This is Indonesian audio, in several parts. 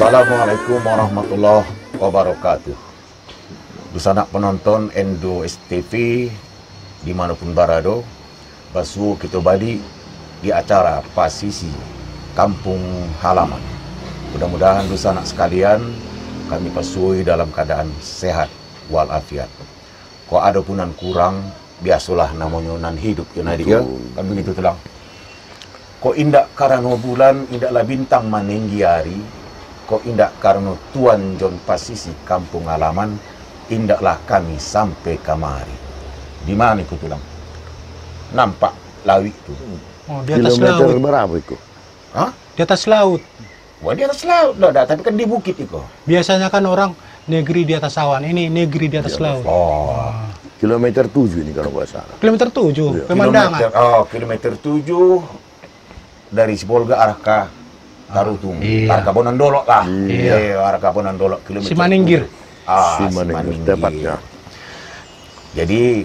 Assalamualaikum warahmatullahi wabarakatuh. Sanak penonton Endo STV dimanapun berada, basu kita balik di acara Pasisi Kampung Halaman. Mudah-mudahan sanak sekalian kami pasui dalam keadaan sehat walafiat. Kok ada punan kurang, biasalah namanya nan hidup ya nadi ya, kan begitu tulang. Kok indak karena bulan, indaklah bintang manenggi hari. Kok indak karena Tuan John Pasisi Kampung Halaman, indaklah kami sampai kamari. Di mana itu tulang? Nampak laut itu. Oh, di atas Kilometer laut. berapa itu? Hah? Di atas laut. Wah, di atas laut lah, tapi kan di bukit itu. Biasanya kan orang negeri di atas awan, ini negeri di atas laut. Oh, Kilometer 7 ini kalau nggak salah. Kilometer 7, Iya. pemandangan. Kilometer 7 dari Sibolga arah ke Tarutung, Iya. arah ke Bonandolok lah. Iya. Arah ke Bonandolok kilometer Simaningkir. 7. Simaningkir, tepatnya. Jadi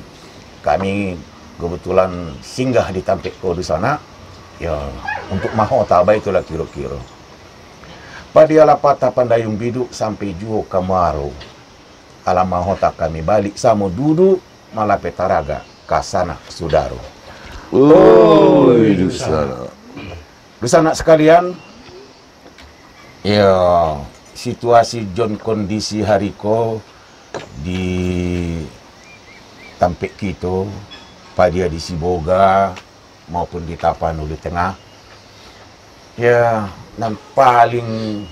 kami kebetulan singgah di Tampek di sana, ya untuk mahota itulah kira-kira. Padiala patah pandayung biduk sampai juo kamaro. Alam mahota kami balik sama duduk malah petaraga kasana sudaro. Oh, itu sana. Di sana sekalian, ya situasi John kondisi hariko di Tampek Kito, padia di Siboga maupun di Tapanuli Tengah, ya yang paling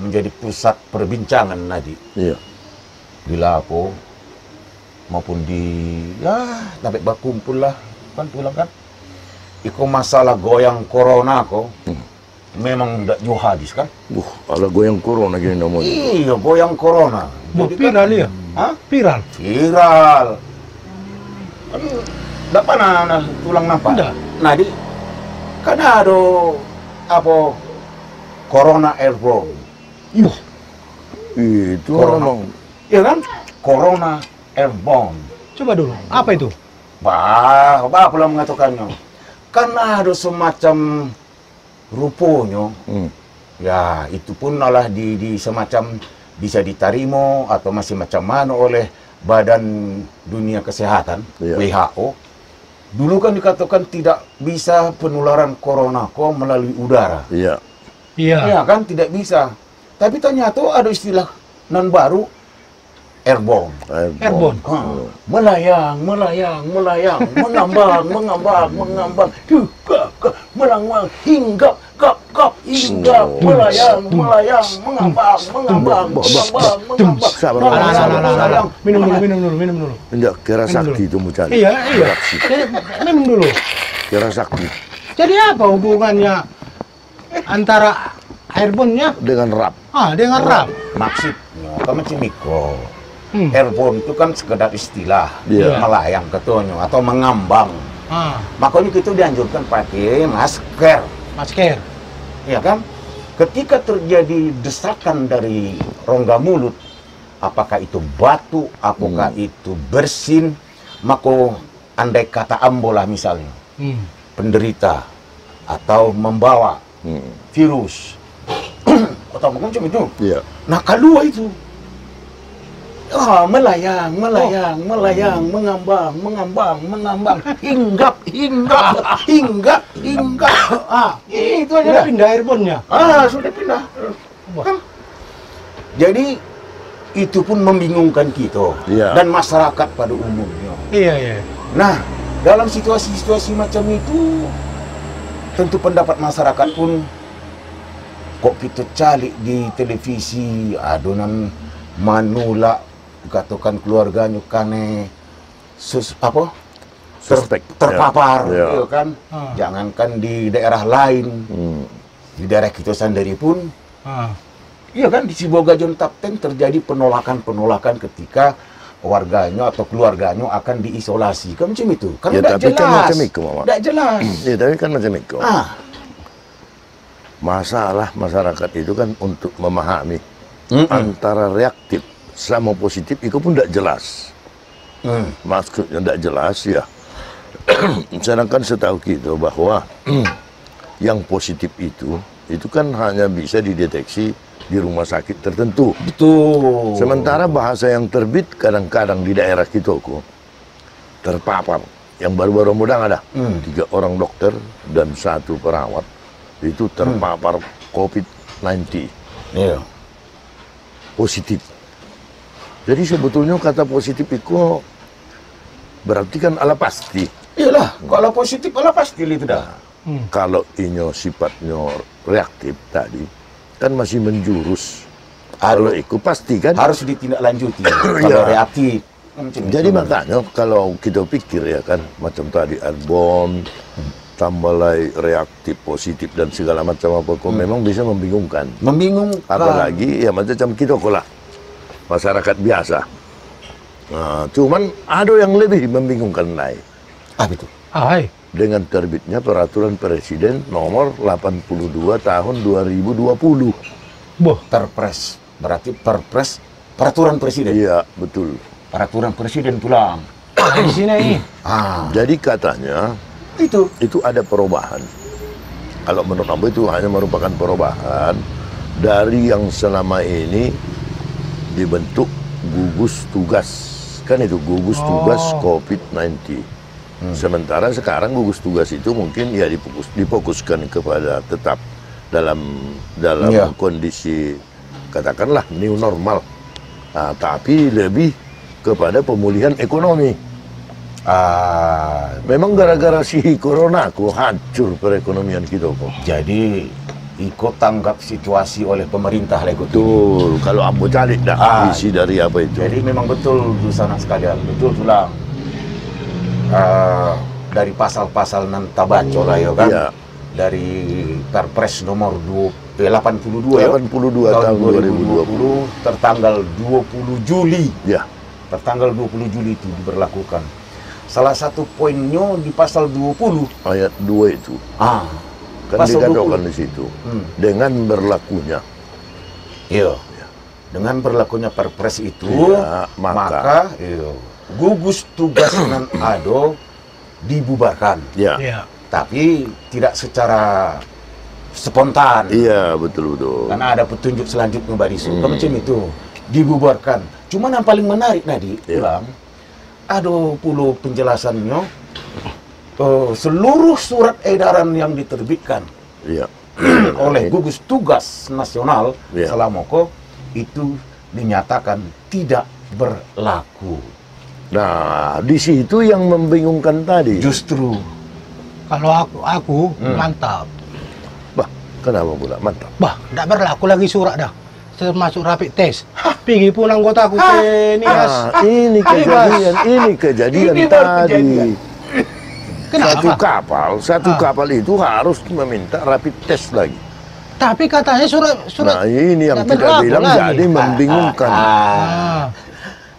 menjadi pusat perbincangan nadi Iya. di Lapo maupun di Tampek Bakumpul lah kan pulang kan. Iko masalah goyang corona ko, memang tidak jauh hadis kan? Ala goyang corona gini namanya. Iya, goyang corona. Wah, Jadi viral ya? Hah? Viral. Viral. Kan dapat tulang nampak. Nggak. Nah, kan ada apa corona airborne. Yuh, Itu Corona. memang. Iya kan? Corona airborne. coba dulu. Apa itu? Bah pula mengatakannya. Kan ada semacam rupanya. Ya, itu pun malah di semacam bisa diterima atau masih macam mana oleh Badan Dunia Kesehatan, Iya. WHO. Dulu kan dikatakan tidak bisa penularan corona melalui udara. Iya. Iya. Ya kan, tidak bisa. Tapi ternyata ada istilah non baru, airborne. Airborne. Melayang, mengambang, melayang, hinggap, hinggap, melayang, mengambang, Sabar. melayang. Minum dulu. Enggak, kira Minum sakti dulu. itu mucali. Iya. Jadi, minum dulu. Kira sakti Jadi apa hubungannya antara airborne-nya dengan rap. dengan rap? Maksudnya, kan macam Miko. Hmm. Airborne itu kan sekedar istilah, Iya. melayang katanya atau mengambang. Makanya kita dianjurkan pakai masker. Masker. Ya kan? Ketika terjadi desakan dari rongga mulut, apakah itu batu, apakah itu bersin, maka andai kata ambolah misalnya, penderita atau membawa virus, atau macam itu. Iya. Nah, kedua itu, melayang, mengambang, hinggap. Itu aja. Udah pindah airborne-nya. Sudah pindah. Wah. Kan? Jadi itu pun membingungkan kita Iya. dan masyarakat pada umumnya. Iya. Nah, dalam situasi-situasi macam itu, tentu pendapat masyarakat pun kok kita cari di televisi adonan manula katakan keluarganya kane Suspek. terpapar, Ya. ya kan? Jangankan di daerah lain, di daerah kita sendiri pun, iya kan, di Siboga John Tapten terjadi penolakan ketika warganya atau keluarganya akan diisolasi, kan macam itu? Kan Ya, tidak tapi kan jelas, macam itu, Mama. tidak jelas. Iya, tapi kan macam itu. Masalah masyarakat itu kan untuk memahami antara reaktif sama positif itu pun tidak jelas. Maksudnya tidak jelas ya. Sedangkan setahu kita bahwa yang positif itu kan hanya bisa dideteksi di rumah sakit tertentu. Betul. Sementara bahasa yang terbit kadang-kadang di daerah kita kok terpapar. Yang baru-baru mudah ada 3 orang dokter dan 1 perawat itu terpapar COVID-19 Iya. positif. Jadi sebetulnya kata positif itu berarti kan ala pasti. Iyalah, kalau positif ala pasti itu dah. Kalau inyo sifatnya reaktif tadi kan masih menjurus. Aduh. Kalau itu pasti kan Harus ditindaklanjuti. Kalau Iya. reaktif. Macam Jadi itu. makanya kalau kita pikir ya kan macam tadi airborne tambah lagi reaktif positif dan segala macam apa kok memang bisa membingungkan. Membingungkan. Apalagi ya macam kita kok lah masyarakat biasa. Nah, cuman ada yang lebih membingungkan lain Itu. Hai. dengan terbitnya peraturan presiden nomor 82 tahun 2020. Boh. Perpres. Berarti perpres peraturan presiden. Iya, betul. Peraturan presiden tulang. Di sini ini. Jadi katanya Itu. itu ada perubahan. Kalau menurut Ambo itu hanya merupakan perubahan dari yang selama ini dibentuk gugus tugas. Kan itu gugus tugas COVID-19. Sementara sekarang gugus tugas itu mungkin ya difokuskan kepada tetap dalam Iya. kondisi katakanlah new normal. Nah, tapi lebih kepada pemulihan ekonomi. Memang gara-gara si corona kok hancur perekonomian kita kok. Jadi ikut tanggap situasi oleh pemerintah lah ikut. Betul, kalau Ambo cari dah isi dari apa itu. Jadi memang betul di sana sekalian, betul tulang. Dari pasal-pasal nan tabaco lah ya kan. Iya. Dari Perpres nomor 82 ya. 82 tahun 2020. tertanggal 20 Juli. Ya, Tertanggal 20 Juli itu diberlakukan. Salah satu poinnya di pasal 20. ayat 2 itu. Kan Pasal dikatakan 20. di situ. Dengan berlakunya. Iya. Dengan berlakunya Perpres itu, Iya, maka iya, gugus tugas nan ado dibubarkan. Ya. Iya. Tapi tidak secara spontan. Iya, betul-betul. Karena ada petunjuk selanjutnya Barisu. Macam itu. Dibubarkan. Cuma yang paling menarik tadi, Iya. Bang, ada puluh penjelasannya. Seluruh surat edaran yang diterbitkan Iya. oleh gugus tugas nasional Iya. Selamoko itu dinyatakan tidak berlaku. Nah, di situ yang membingungkan tadi. Justru Kalau aku mantap. Bah, kenapa pula mantap? Bah, tidak berlaku lagi surat dah. Termasuk rapid test. Pergi pun anggotaku ke Nias. Ini kejadian Ini baru tadi. kejadian. Kenapa? Satu kapal itu harus meminta rapid test lagi. Tapi katanya surat Nah, ini yang tidak tidak berlaku bilang lagi. jadi membingungkan.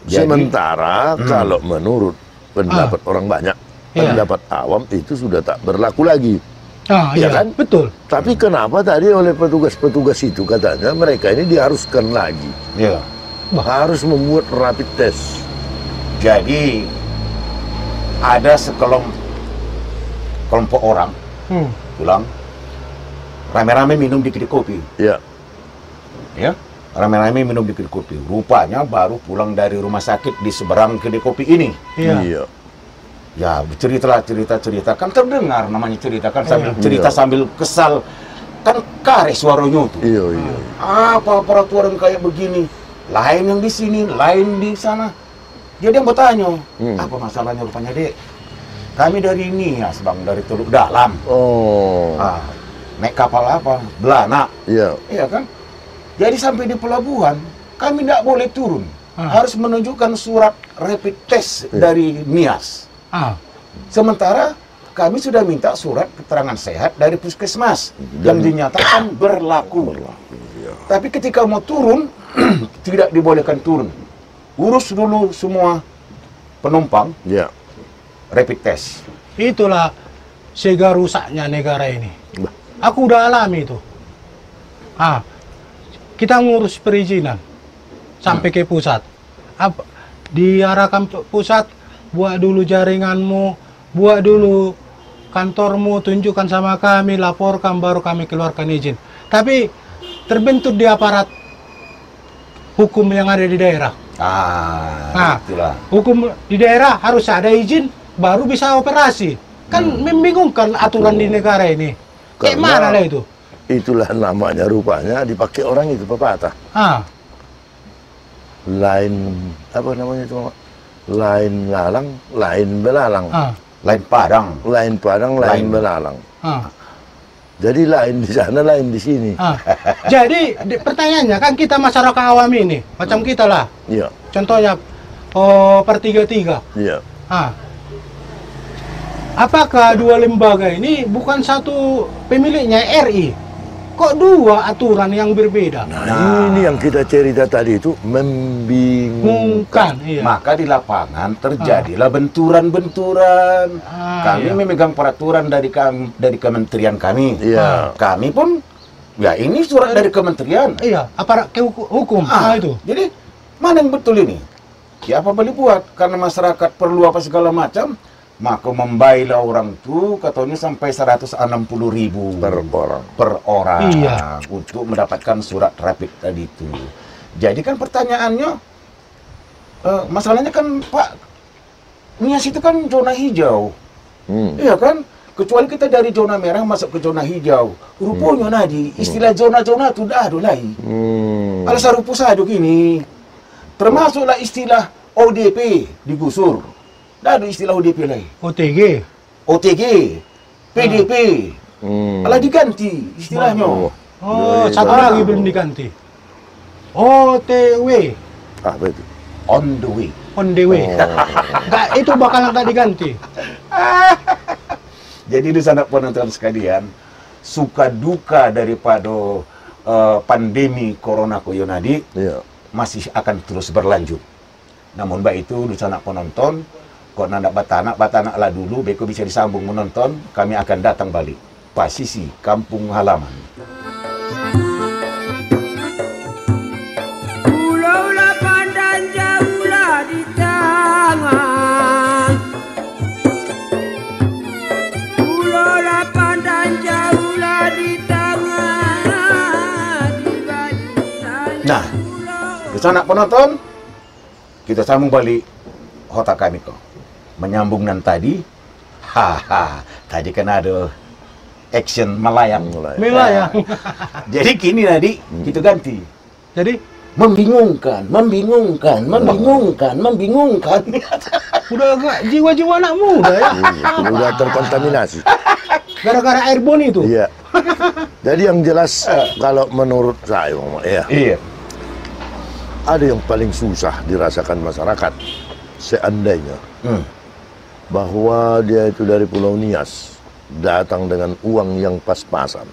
Jadi- Sementara kalau menurut pendapat orang banyak, Iya. pendapat awam itu sudah tak berlaku lagi. Iya kan? Betul. Tapi kenapa tadi oleh petugas-petugas itu katanya mereka ini diharuskan lagi. ya. Harus membuat rapid test. Jadi ada kelompok orang pulang rame-rame minum di kedai kopi. Ya, Ya, rame-rame minum di kedai kopi. Rupanya baru pulang dari rumah sakit di seberang kedai kopi ini. Iya. Ya, cerita kan terdengar namanya cerita kan sambil Iya. cerita Iya. sambil kesal kan kare suaranya tuh. iya. Apa peraturan kayak begini? Lain yang di sini, lain di sana. Jadi yang bertanya, apa masalahnya rupanya dek? Kami dari Nias bang, dari Teluk Dalam. Oh, Naik kapal apa? Belana. iya. Iya kan? Jadi sampai di pelabuhan, kami tidak boleh turun. Harus menunjukkan surat rapid test dari Nias. Sementara kami sudah minta surat keterangan sehat dari puskesmas yang dinyatakan berlaku. Tapi ketika mau turun, tidak dibolehkan turun. Urus dulu semua penumpang Ya. rapid test. Itulah sehingga rusaknya negara ini. Aku udah alami itu. Kita ngurus perizinan sampai ke pusat. Diarahkan pusat, buat dulu jaringanmu, buat dulu kantormu, tunjukkan sama kami, laporkan, baru kami keluarkan izin. Tapi terbentuk di aparat hukum yang ada di daerah. Nah, itulah. hukum di daerah harus ada izin baru bisa operasi. Kan membingungkan aturan di negara ini. Kayak Karena mana lah itu? Itulah namanya, rupanya dipakai orang itu pepatah. Lain apa namanya itu, Mama? Lain lalang, lain belalang. Lain padang. Lain padang, lain belalang. Jadi lain di sana, lain di sini. Jadi pertanyaannya kan kita masyarakat awam ini, macam kita lah. Iya. Contohnya per 33. Iya. Apakah dua lembaga ini bukan satu pemiliknya RI? Kok dua aturan yang berbeda? Nah, ini yang kita cerita tadi itu membingungkan. Iya. Maka di lapangan terjadilah benturan-benturan. Kami memegang peraturan dari kementerian kami. Iya. Kami pun, ya ini surat dari kementerian. Iya, aparat hukum. Itu. Jadi mana yang betul ini? Ya apa boleh buat? Karena masyarakat perlu apa segala macam, maka membailah orang tuh katanya sampai 160.000 per orang Iya. untuk mendapatkan surat rapid tadi itu. Jadi kan pertanyaannya, masalahnya kan Pak, Nias itu kan zona hijau, iya kan? Kecuali kita dari zona merah masuk ke zona hijau, rupanya nadi istilah zona-zona itu dah ada lagi. Alasan rupu saja gini, termasuklah istilah ODP digusur. Dah ada istilah ODP lagi. OTG. PDP. Malah diganti istilahnya. Satu lagi belum diganti. OTW. Apa itu? On the way. On the way. Nggak, itu bakalan tak diganti. Jadi di sana penonton sekalian, suka duka daripada pandemi corona koyonadi masih akan terus berlanjut. Namun baik itu di sana penonton, kok nak batanak lah dulu, beko bisa disambung menonton, kami akan datang balik. Pasisi kampung halaman. Pulau Lapan dan jauhlah di tangan. Pulau Lapan dan jauhlah di tangan. Nah, di sana penonton, kita sambung balik otak kami kok. Menyambung dengan tadi, tadi kan ada action melayang. Melayang. Jadi kini tadi kita ganti. Jadi Membingungkan. udah agak jiwa-jiwa anak muda ya. Udah terkontaminasi. Gara-gara airborne itu. Iya. Jadi yang jelas kalau menurut saya, Mama, Iya. ada yang paling susah dirasakan masyarakat seandainya bahwa dia itu dari Pulau Nias datang dengan uang yang pas-pasan.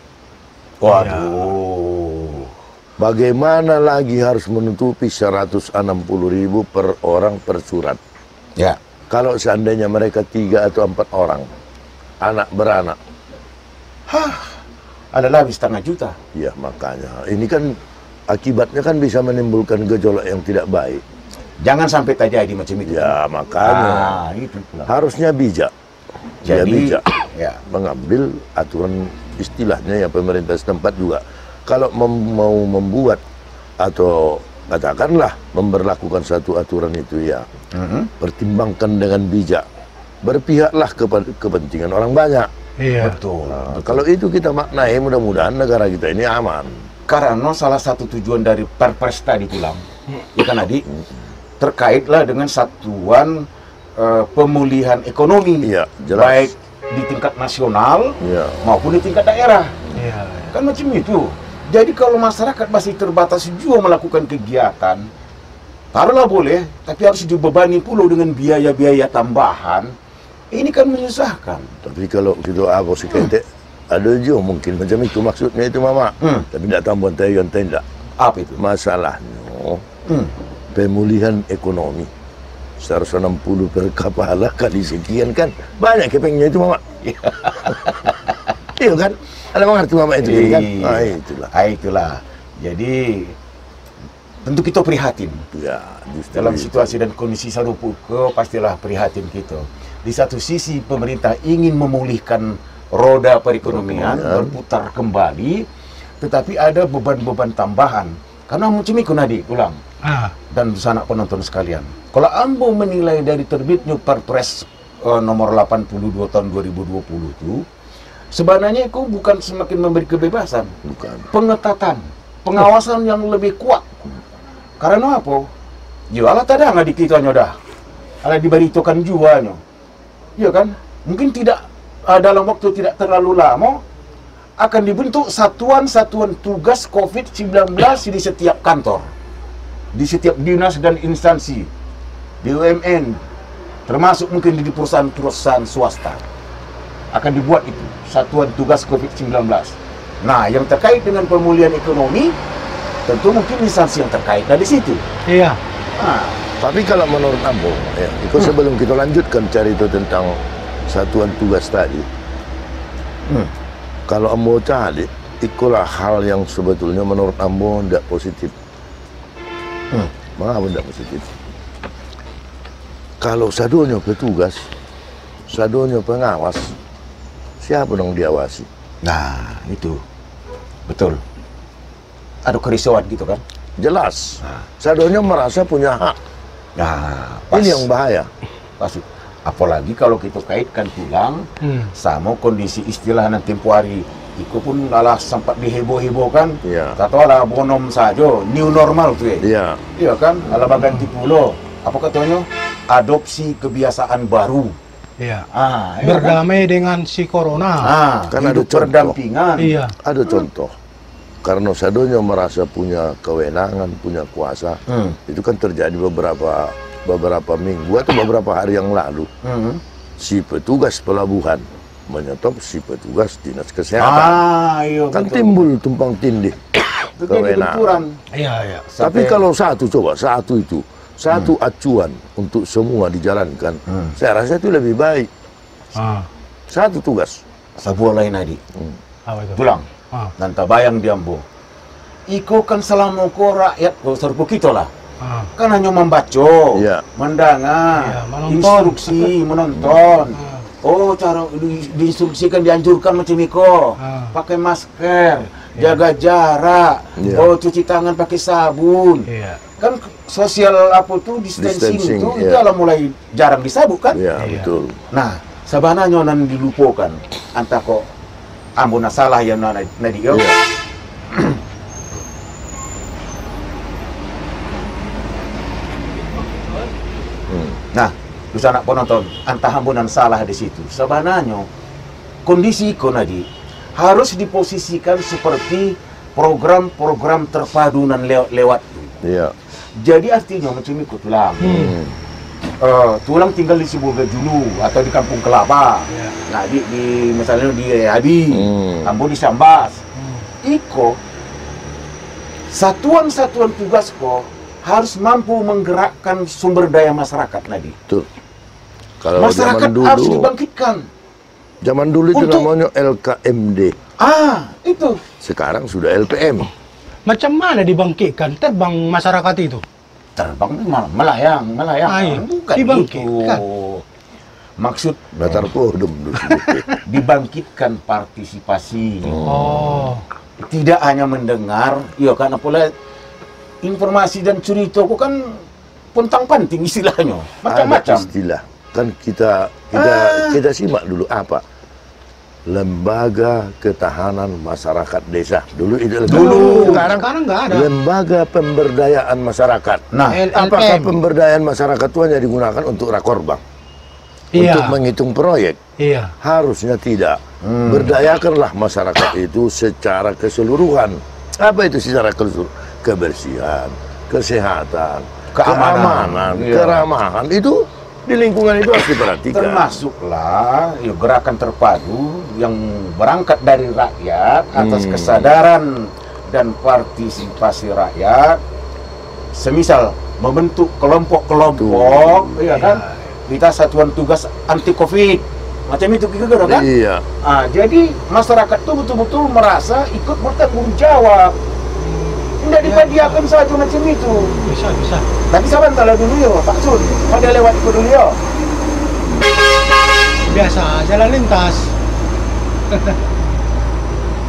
Waduh. Bagaimana lagi harus menutupi 160.000 per orang per surat? Ya. Kalau seandainya mereka 3 atau 4 orang, anak beranak, Ada lebih 1,5 juta. ya makanya ini kan akibatnya kan bisa menimbulkan gejolak yang tidak baik. Jangan sampai terjadi macam itu. Ya makanya Itu pula. harusnya bijak. Dia Jadi, bijak ya. mengambil aturan, istilahnya ya pemerintah setempat juga. Kalau mau membuat atau katakanlah memberlakukan satu aturan itu ya, pertimbangkan dengan bijak. Berpihaklah kepada kepentingan orang banyak. Iya. Betul. Nah, kalau itu kita maknai, mudah-mudahan negara kita ini aman. Karena salah satu tujuan dari Perpres tadi pulang, ya kan Adi, terkaitlah dengan satuan pemulihan ekonomi, Iya, jelas. baik di tingkat nasional Iya. maupun di tingkat daerah. Iya. Kan macam itu. Jadi kalau masyarakat masih terbatas juga melakukan kegiatan, taruhlah boleh, tapi harus dibebani pula dengan biaya-biaya tambahan. Ini kan menyusahkan. Tapi kalau kita apa sih ada juga mungkin macam itu maksudnya itu Mama. Tapi tidak tambahan tayan tidak. Apa itu? Masalahnya pemulihan ekonomi 160 per kepala kali sekian kan banyak kepengnya itu Mama. Iya kan? Ada mengerti Mama itu kan? Itulah. Itulah. Jadi tentu kita prihatin. Ya, justru Dalam itu. situasi dan kondisi serupa pastilah prihatin kita. Di satu sisi pemerintah ingin memulihkan roda perekonomian berputar kembali, tetapi ada beban-beban tambahan. Karena macam itu nadi ulang. Dan sanak penonton sekalian. Kalau ambo menilai dari terbitnya Perpres nomor 82 tahun 2020 itu, sebenarnya itu bukan semakin memberi kebebasan, Bukan. pengetatan, pengawasan yang lebih kuat. Karena apa? Ya Allah tak ada nggak di kita dah. Allah diberitakan juanya. Ya kan? Mungkin tidak dalam waktu tidak terlalu lama akan dibentuk satuan-satuan tugas COVID-19 di setiap kantor, di setiap dinas dan instansi, BUMN, termasuk mungkin di perusahaan-perusahaan swasta. Akan dibuat itu, satuan tugas COVID-19. Nah, yang terkait dengan pemulihan ekonomi, tentu mungkin instansi yang terkait dari situ. Iya. Nah, Tapi kalau menurut Ambo, ya, itu sebelum kita lanjutkan cerita tentang satuan tugas tadi, kalau Ambo cari, itulah hal yang sebetulnya menurut Ambo tidak positif. Mengapa tidak positif? Kalau sadonya petugas, sadonya pengawas, siapa dong diawasi? nah itu betul. Ada kerisauan gitu kan? Jelas, sadonya merasa punya hak. Nah, Ini yang bahaya. Pasti. Apalagi kalau kita kaitkan pulang sama kondisi istilah nanti tempoh hari. Itu pun malah sempat diheboh-hebohkan. Iya. Tak tahu lah bonom saja, new normal tuh ya. Iya. Iya kan? Ala baganti pulau. Apa katanya? Adopsi kebiasaan baru. Iya. Ah, ya kan? Berdamai dengan si corona. Kan ada hidup contoh. berdampingan. Iya. Ada contoh. Karena sadonya merasa punya kewenangan, punya kuasa, itu kan terjadi beberapa minggu atau beberapa hari yang lalu. Si petugas pelabuhan menyetop si petugas dinas kesehatan. Iya Kan betul. timbul tumpang tindih Itu jadi benturan. kewenangan. Iya, iya. Tapi kalau satu acuan untuk semua dijalankan, saya rasa itu lebih baik. Satu tugas. Sebuah lain tadi. Apa itu? Pulang. Dan tabayang diambo. Iko kan selama ko rakyat ko serbu kita lah. Kan hanya membaca, Iya. mendengar, Iya, menonton. instruksi, menonton. Oh, cara diinstruksikan dianjurkan macam iko. Pakai masker, jaga jarak. Iya. Oh, cuci tangan pakai sabun. Iya. Kan sosial apa tuh distancing itu Distancing, itu iya. lah mulai jarang disabuk kan? Ya, Iya. betul. Nah, sebenarnya nan dilupakan antara kok ambuna salah yang nadi yo. Iya. Nah, bisa nak penonton, antah ambunan salah di situ. Sebenarnya kondisi iko nadi harus diposisikan seperti program-program terpadunan lewat. Iya. Jadi artinya macam itu tulang. Tulang tinggal di Sibolga dulu atau di Kampung Kelapa. Nah, di misalnya di Abi, Ambo di Sambas. Iko satuan-satuan tugas kok harus mampu menggerakkan sumber daya masyarakat tadi. Betul. Kalau Masyarakat harus dibangkitkan. zaman dulu itu Untuk- namanya LKMD. Itu. Sekarang sudah LPM. Macam mana dibangkitkan terbang masyarakat itu? Terbang melayang. Bukan Dibangkitkan. itu. Maksud Datar Podom dulu. dibangkitkan partisipasi. Oh. Tidak hanya mendengar, ya karena pula informasi dan cerita kok kan pontang-panting istilahnya. Macam-macam. Ada istilah. Kan kita simak dulu apa? Lembaga Ketahanan Masyarakat Desa. Dulu itu Dulu. Sekarang nggak ada. Lembaga Pemberdayaan Masyarakat. Nah, Apakah LPM. pemberdayaan masyarakat itu hanya digunakan untuk rakorbang? Iya. Untuk menghitung proyek? Iya. Harusnya tidak. Berdayakanlah masyarakat itu secara keseluruhan. Apa itu secara keseluruhan? Kebersihan, kesehatan, keamanan, Iya. keramahan. Itu di lingkungan itu harus diperhatikan. termasuklah ya, gerakan terpadu yang berangkat dari rakyat atas kesadaran dan partisipasi rakyat. Semisal membentuk kelompok-kelompok, ya kan? Kita satuan tugas anti Covid. Macam itu kira-kira kan? Iya. Jadi masyarakat tuh betul-betul merasa ikut bertanggung jawab. Tidak dipadiakan saja macam itu. Bisa. Tapi sebentar dulu yo, Pak Sun. Pada lewat ke dulu yo. Biasa jalan lintas.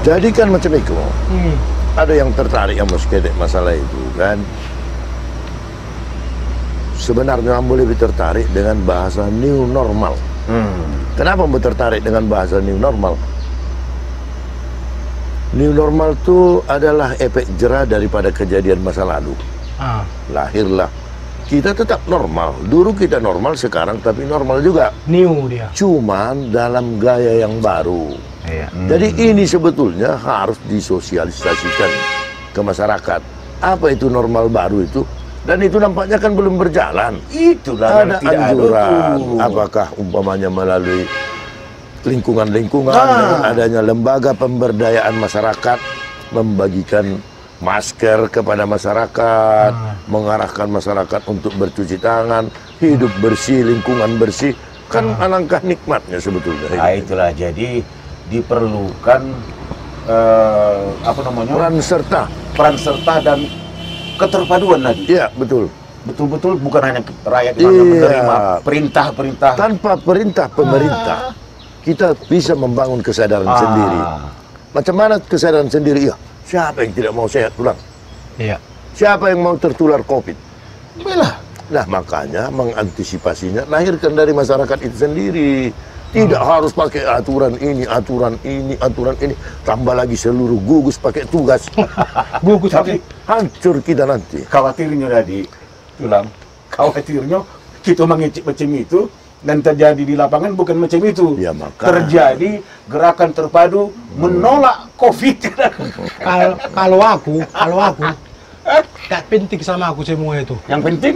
Jadi kan macam itu. Ada yang tertarik yang muskedek masalah itu kan. Sebenarnya Ambo lebih tertarik dengan bahasa new normal. Kenapa Ambo tertarik dengan bahasa new normal? New normal itu adalah efek jera daripada kejadian masa lalu. Lahirlah. Kita tetap normal. Dulu kita normal, sekarang tapi normal juga. New dia. Cuman dalam gaya yang baru. Jadi ini sebetulnya harus disosialisasikan ke masyarakat. Apa itu normal baru itu? Dan itu nampaknya kan belum berjalan. Itulah Ada tidak anjuran. ada. Apakah umpamanya melalui lingkungan-lingkungan dengan adanya lembaga pemberdayaan masyarakat, membagikan masker kepada masyarakat, mengarahkan masyarakat untuk bercuci tangan, hidup bersih, lingkungan bersih, kan alangkah nikmatnya sebetulnya. Nah, itulah jadi diperlukan apa namanya, peran serta dan keterpaduan lagi. Iya, betul. Betul-betul bukan hanya rakyat yang menerima perintah-perintah. Tanpa perintah pemerintah, kita bisa membangun kesadaran sendiri. Macam mana kesadaran sendiri? Ya, siapa yang tidak mau sehat pulang? Iya. Siapa yang mau tertular COVID? Belah. Nah, makanya mengantisipasinya lahirkan dari masyarakat itu sendiri. Tidak harus pakai aturan ini, aturan ini, aturan ini. Tambah lagi seluruh gugus pakai tugas. Gugus Tapi Hancur kita nanti. khawatirnya tadi, Tulang, khawatirnya kita mengecek macam itu dan terjadi di lapangan bukan macam itu. Ya, maka terjadi gerakan terpadu menolak COVID. kalau aku gak penting sama aku semua itu. Yang penting,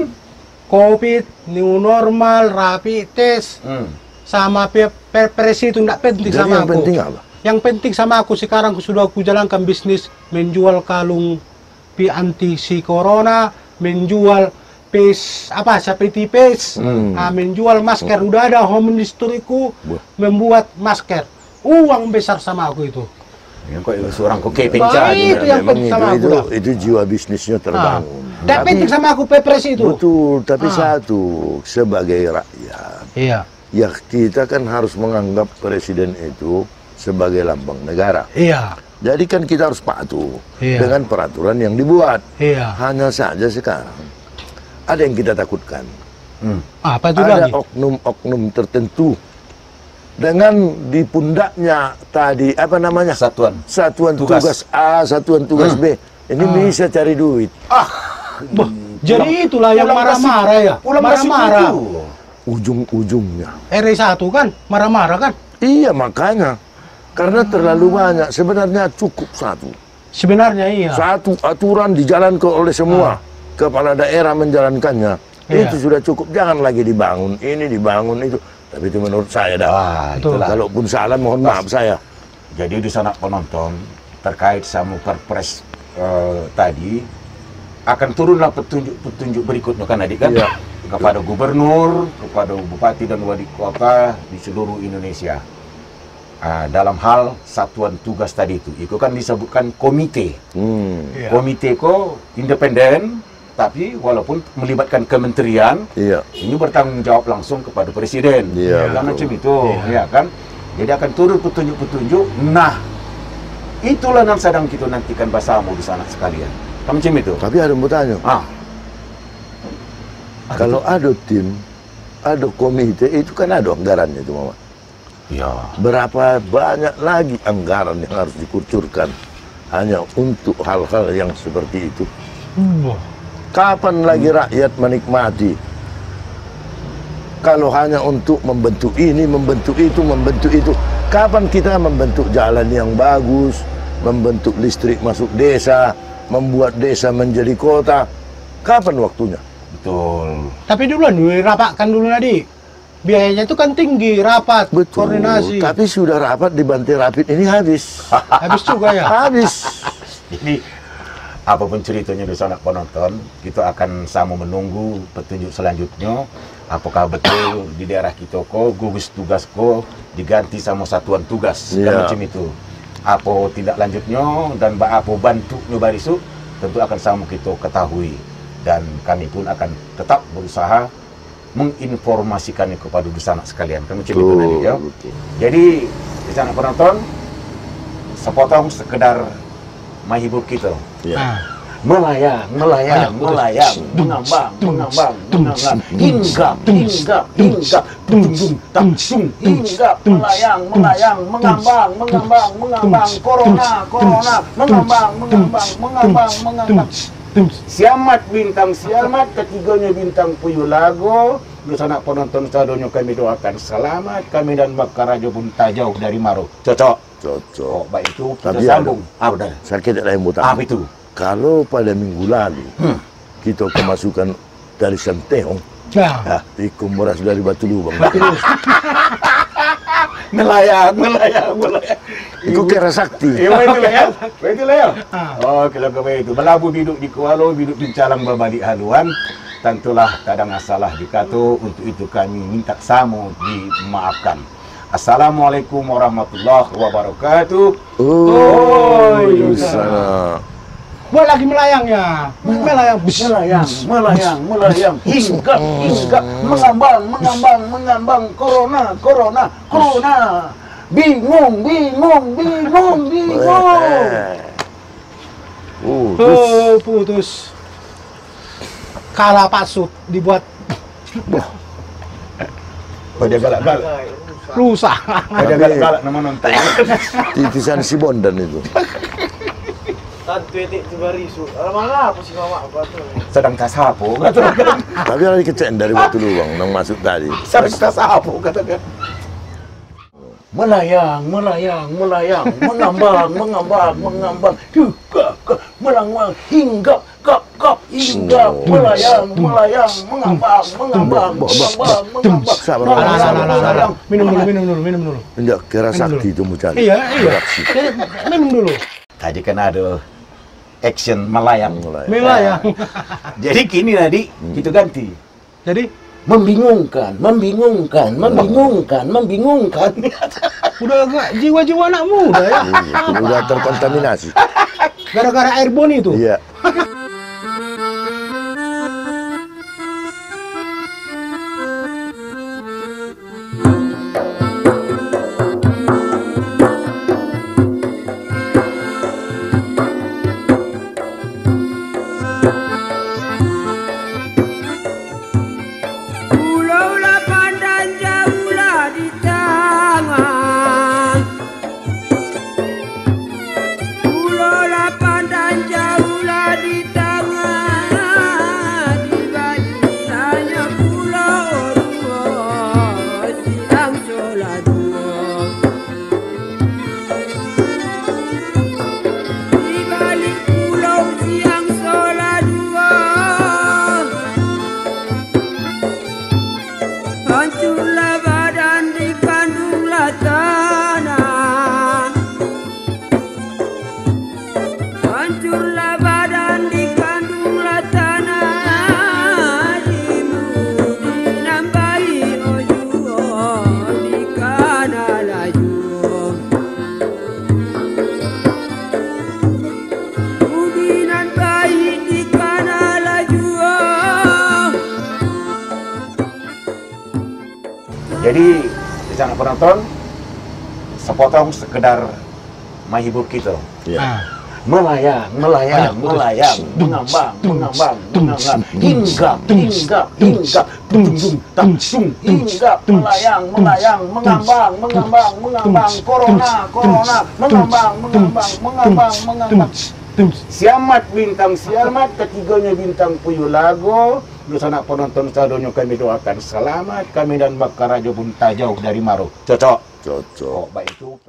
COVID, new normal, rapid test, sama perpres itu nggak penting jadi sama yang aku. penting apa? Yang penting sama aku sekarang sudah aku jalankan bisnis menjual kalung anti si corona, menjual pace apa seperti pace, menjual masker. Udah ada home ministeriku membuat masker. Uang besar sama aku itu. yang kok seorang kok keping Baik. jadi. Itu yang Memang penting sama aku dah. itu jiwa bisnisnya terbangun. Nggak penting sama aku perpres itu. Betul, tapi satu, sebagai rakyat, Iya. ya kita kan harus menganggap presiden itu sebagai lambang negara. Iya. Jadi kan kita harus patuh Iya. dengan peraturan yang dibuat. Iya. Hanya saja sekarang ada yang kita takutkan. Apa itu Ada lagi? oknum-oknum tertentu dengan di pundaknya tadi apa namanya? Satuan tugas A, satuan tugas B. Ini bisa cari duit. Jadi itulah yang marah-marah ya. Marah-marah. Ujung-ujungnya. RI1 kan marah-marah kan? Iya, makanya. Karena terlalu banyak. Sebenarnya cukup satu. Sebenarnya iya. Satu aturan dijalankan oleh semua. Kepala daerah menjalankannya. Iya. Itu sudah cukup. Jangan lagi dibangun ini, dibangun itu. Tapi itu menurut saya dah. Betul. Itulah. Kalaupun salah, mohon maaf saya. Jadi di sana penonton terkait sama perpres tadi akan turunlah petunjuk berikutnya kan adik kan? Iya. Kepada gubernur, kepada bupati dan wali kota di seluruh Indonesia. Dalam hal satuan tugas tadi itu kan disebutkan komite. Iya. Komite kok independen, tapi walaupun melibatkan kementerian, Iya. ini bertanggung jawab langsung kepada presiden. Iya, Kan betul. macam itu, ya kan? Jadi akan turun petunjuk-petunjuk. Nah, itulah yang sedang kita nantikan bersama di sana sekalian. Kan macam itu. Tapi ada yang bertanya. Kalau ada tim, ada komite, itu kan ada anggarannya itu, Mama. Ya. Berapa banyak lagi anggaran yang harus dikucurkan hanya untuk hal-hal yang seperti itu. Kapan lagi rakyat menikmati kalau hanya untuk membentuk ini, membentuk itu, membentuk itu? Kapan kita membentuk jalan yang bagus, membentuk listrik masuk desa, membuat desa menjadi kota? Kapan waktunya? Betul. Tapi duluan dirapatkan dulu tadi. Biayanya itu kan tinggi, rapat, koordinasi. Tapi sudah rapat di Bantai Rapid ini habis. Habis juga ya. Habis. Jadi apapun ceritanya di sana penonton, kita akan sama menunggu petunjuk selanjutnya. Apakah betul di daerah kita kok gugus tugas kok diganti sama satuan tugas dan macam itu. Apa tindak lanjutnya dan apa bantunya barisu tentu akan sama kita ketahui, dan kami pun akan tetap berusaha menginformasikannya kepada di sana sekalian kan macam itu tadi ya. Jadi di sana penonton, sepotong sekedar menghibur kita. Ya. Melayang, mengambang, hinggap, melayang, mengambang, corona, mengambang. Siamat bintang, ketiganya bintang Puyuh Lago. Bersama penonton stadionnya kami doakan selamat, kami dan Makarajo pun tak jauh dari Maro. Cocok. Cocok. Baik itu kita Tapi sambung. Udah. Sakit ada yang mau tanya. Apa itu? Kalau pada minggu lalu kita kemasukan dari Santeong, Nah, ikum beras dari Batu Lubang. Melayang. Iku kira sakti. Itulah ya. Oh, kalau kau itu belabu biduk di Kualo, biduk di Calang berbalik haluan. Tentulah kadang salah dikata, untuk itu kami minta samu dimaafkan. Assalamualaikum warahmatullahi wabarakatuh. Oh, sana. buat lagi melayang ya. Melayang. Melayang. Hinggap, mengambang. Corona. Bingung. Putus. Kalah pasut dibuat Pada galak-galak. rusak. Pada galak-galak nama nonton. Titisan si Bondan itu. Tantu etik tu barisu. Alamak apa sih mama apa tu? Sedang tasapo katakan. Tapi lagi kecen dari Batu Lubang nang masuk tadi. Sedang tasapo katakan. Melayang, mengambang, hinggap, melayang, mengambang. Minum dulu. Enggak kira sakti itu mau cari. Iya. Minum dulu. Tadi kan ada action melayang. Melayang. Jadi kini tadi kita ganti. Jadi Membingungkan. udah agak jiwa-jiwa anak muda ya. Udah terkontaminasi. Gara-gara airborne itu. Iya. Pulau Lapan dan jauhlah di tangan. Pulau Lapan dan jauhlah di tangan. Di balikannya pulau dua, siang sholat dua. Di balik pulau siang sholat dua. Hancurlah badan dikandunglah tanah. Hancurlah badan dikandunglah tanah. Dinambahi ojuo dikana laju. Udinan bayi dikana laju. Jadi di sana penonton sepotong sekedar menghibur kita. Iya. Melayang, mengambang, hinggap, melayang, mengambang, corona, mengambang. Siamat bintang, ketiganya bintang Puyuh Lago. Bersama penonton stadionnya kami doakan selamat, kami dan Makarajo pun tak jauh dari Maro. Cocok. Cocok. Baik itu.